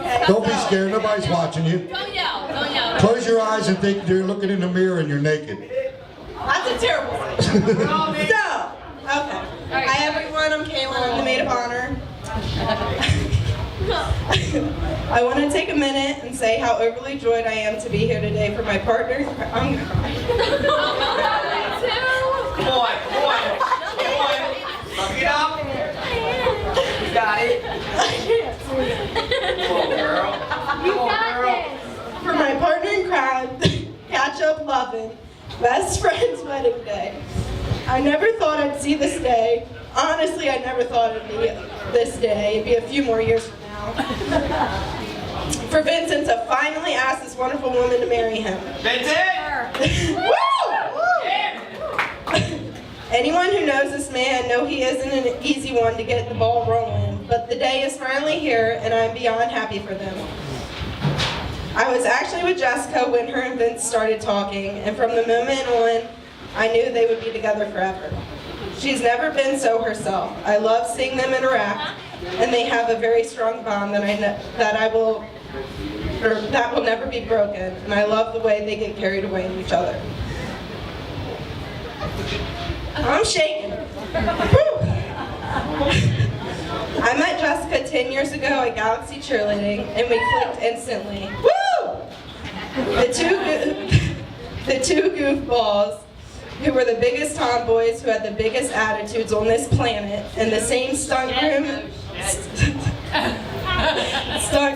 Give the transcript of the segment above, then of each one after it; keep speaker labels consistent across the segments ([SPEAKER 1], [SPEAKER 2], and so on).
[SPEAKER 1] Okay.
[SPEAKER 2] Don't be scared, nobody's watching you.
[SPEAKER 3] Don't yell, don't yell.
[SPEAKER 2] Close your eyes and think you're looking in the mirror and you're naked.
[SPEAKER 1] That's a terrible thing. So, okay. Hi everyone, I'm Kayla, I'm the maid of honor. I want to take a minute and say how overly joyed I am to be here today for my partner. I'm crying.
[SPEAKER 3] Come on.
[SPEAKER 4] Suck it up. You got it. Come on, girl. Come on, girl.
[SPEAKER 1] For my partner in crime, catch up loving, best friend's wedding day. I never thought I'd see this day. Honestly, I never thought it'd be this day. It'd be a few more years from now. For Vincent to finally ask this wonderful woman to marry him.
[SPEAKER 4] Vincent!
[SPEAKER 1] Woo! Anyone who knows this man know he isn't an easy one to get the ball rolling, but the day is finally here and I'm beyond happy for them. I was actually with Jessica when her and Vince started talking, and from the moment on, I knew they would be together forever. She's never been so herself. I love seeing them interact, and they have a very strong bond that will never be broken, and I love the way they get carried away in each other. I'm shaking. I met Jessica 10 years ago at Galaxy Cheerleading, and we clicked instantly. Woo! The two goofballs who were the biggest tomboys, who had the biggest attitudes on this planet, and the same stunt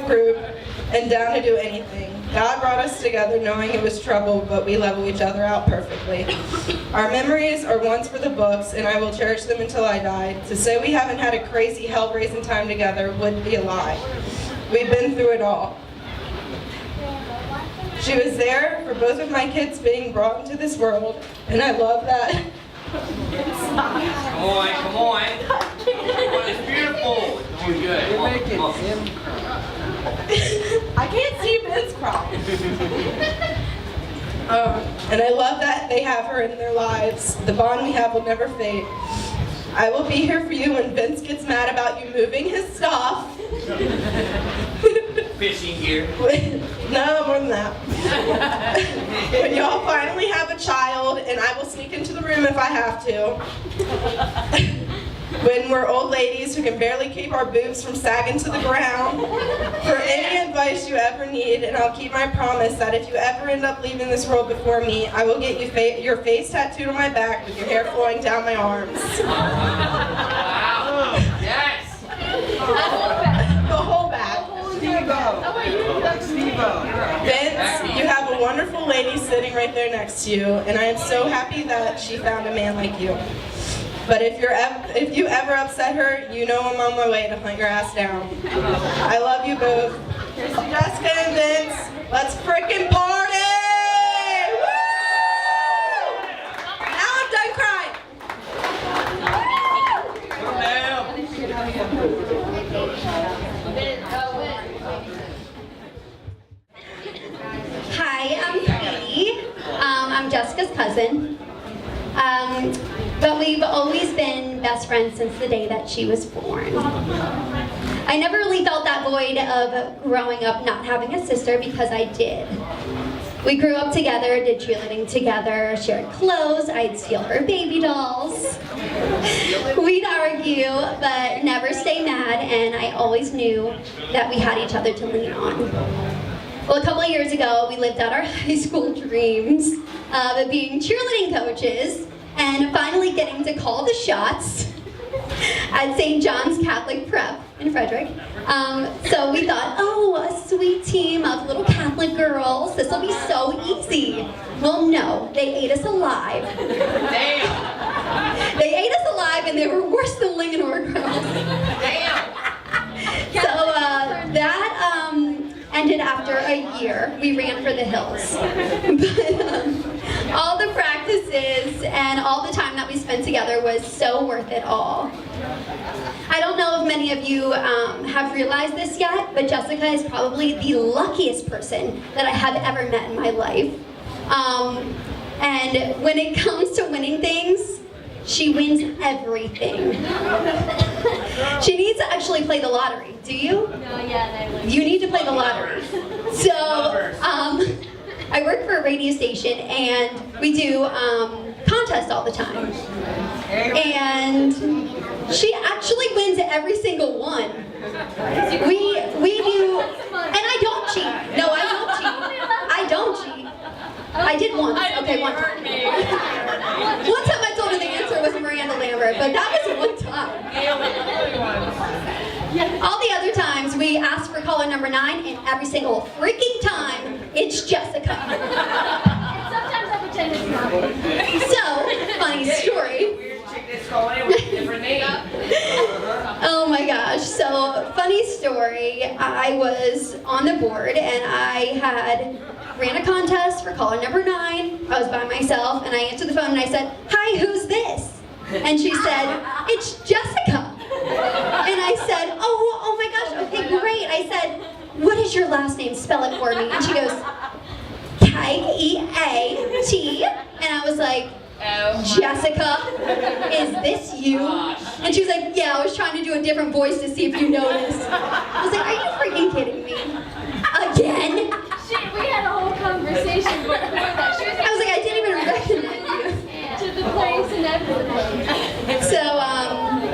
[SPEAKER 1] group, and down to do anything. God brought us together knowing it was trouble, but we level each other out perfectly. Our memories are ones for the books, and I will cherish them until I die. To say we haven't had a crazy hell-raising time together would be a lie. We've been through it all. She was there for both of my kids being brought into this world, and I love that.
[SPEAKER 4] Come on. It's beautiful. It's doing good. You're making him cry.
[SPEAKER 1] I can't see Vince cry. And I love that they have her in their lives. The bond we have will never fade. I will be here for you when Vince gets mad about you moving his stuff.
[SPEAKER 4] Fishing gear.
[SPEAKER 1] No, more than that. When y'all finally have a child, and I will sneak into the room if I have to. When we're old ladies who can barely keep our boobs from sagging to the ground. For any advice you ever need, and I'll keep my promise that if you ever end up leaving this world before me, I will get you your face tattooed on my back with your hair flowing down my arms.
[SPEAKER 4] Wow. Yes.
[SPEAKER 1] The whole back. Vince, you have a wonderful lady sitting right there next to you, and I am so happy that she found a man like you. But if you ever upset her, you know I'm on my way to hunt your ass down. I love you both. Here's to Jessica and Vince. Let's frickin' party! Woo! Now I'm done crying.
[SPEAKER 5] Hi, I'm Katie. I'm Jessica's cousin. But we've always been best friends since the day that she was born. I never really felt that void of growing up not having a sister, because I did. We grew up together, did cheerleading together, shared clothes, I'd steal her baby dolls. We'd argue, but never stay mad, and I always knew that we had each other to lean on. Well, a couple of years ago, we lived out our high school dreams of being cheerleading coaches, and finally getting to call the shots at St. John's Catholic Prep in Frederick. So we thought, oh, a sweet team of little Catholic girls, this will be so easy. Well, no, they ate us alive.
[SPEAKER 4] Damn.
[SPEAKER 5] They ate us alive, and they were worse than Linganore girls.
[SPEAKER 4] Damn.
[SPEAKER 5] So that ended after a year. We ran for the hills. But all the practices and all the time that we spent together was so worth it all. I don't know if many of you have realized this yet, but Jessica is probably the luckiest person that I have ever met in my life. And when it comes to winning things, She wins everything. She needs to actually play the lottery. Do you?
[SPEAKER 3] No, yeah, no.
[SPEAKER 5] You need to play the lottery. So, I work for a radio station and we do contests all the time. And she actually wins every single one. We do, and I don't cheat. No, I don't cheat. I don't cheat. I did once. Okay, one time. One time I told her the answer was Miranda Lambert, but that was one time. All the other times we ask for caller number 9, and every single freaking time it's Jessica.
[SPEAKER 3] Sometimes I pretend it's not.
[SPEAKER 5] So, funny story.
[SPEAKER 4] Weird chick that's calling with a different name.
[SPEAKER 5] Oh my gosh, so funny story. I was on the board and I ran a contest for caller number 9. I was by myself and I answered the phone and I said, "Hi, who's this?" And she said, "It's Jessica." And I said, oh my gosh, okay, great. I said, "What is your last name? Spell it for me." And she goes, K-E-A-T. And I was like, "Jessica, is this you?" And she was like, "Yeah, I was trying to do a different voice to see if you noticed." I was like, "Are you freaking kidding me? Again?"
[SPEAKER 3] We had a whole conversation before that. She was
[SPEAKER 5] I was like, "I didn't even recognize you."
[SPEAKER 3] to the place and everything.
[SPEAKER 5] So,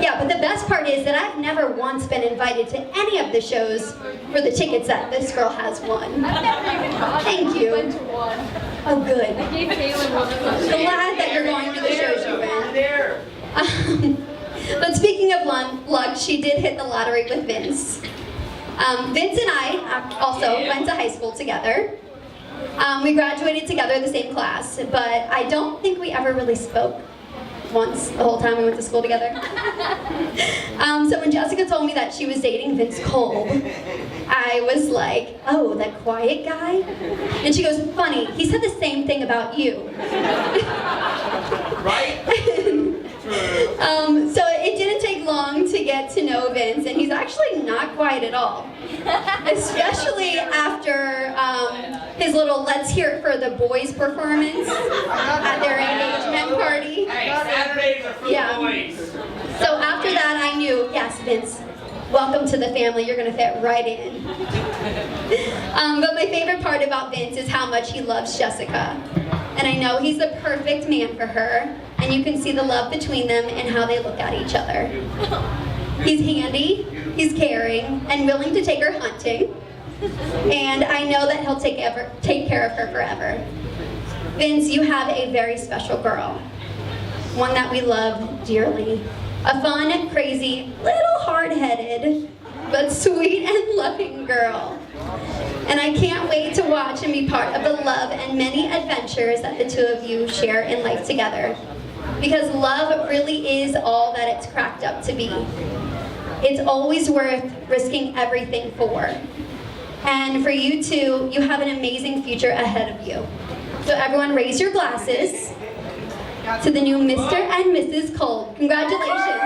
[SPEAKER 5] yeah, but the best part is that I've never once been invited to any of the shows for the tickets that this girl has won.
[SPEAKER 3] I've never even gone.
[SPEAKER 5] Thank you.
[SPEAKER 3] Went to one.
[SPEAKER 5] Oh, good.
[SPEAKER 3] I gave Taylor one of those.
[SPEAKER 5] Glad that you're going to the shows you win.
[SPEAKER 4] There.
[SPEAKER 5] But speaking of luck, she did hit the lottery with Vince. Vince and I also went to high school together. We graduated together the same class, but I don't think we ever really spoke once the whole time we went to school together. So when Jessica told me that she was dating Vince Kolb, I was like, "Oh, that quiet guy?" And she goes, "Funny, he said the same thing about you."
[SPEAKER 4] Right?
[SPEAKER 5] So it didn't take long to get to know Vince, and he's actually not quiet at all. Especially after his little "Let's Hear It for the Boys" performance at their engagement party.
[SPEAKER 4] Hey, Saturdays are for
[SPEAKER 5] Yeah.
[SPEAKER 4] the boys.
[SPEAKER 5] So after that, I knew, yes, Vince, welcome to the family. You're gonna fit right in. But my favorite part about Vince is how much he loves Jessica. And I know he's the perfect man for her. And you can see the love between them and how they look at each other. He's handy, he's caring, and willing to take her hunting. And I know that he'll take care of her forever. Vince, you have a very special girl. One that we love dearly. A fun, crazy, little hard-headed, but sweet and loving girl. And I can't wait to watch and be part of the love and many adventures that the two of you share in life together. Because love really is all that it's cracked up to be. It's always worth risking everything for. And for you two, you have an amazing future ahead of you. So everyone raise your glasses to the new Mr. and Mrs. Kolb. Congratulations.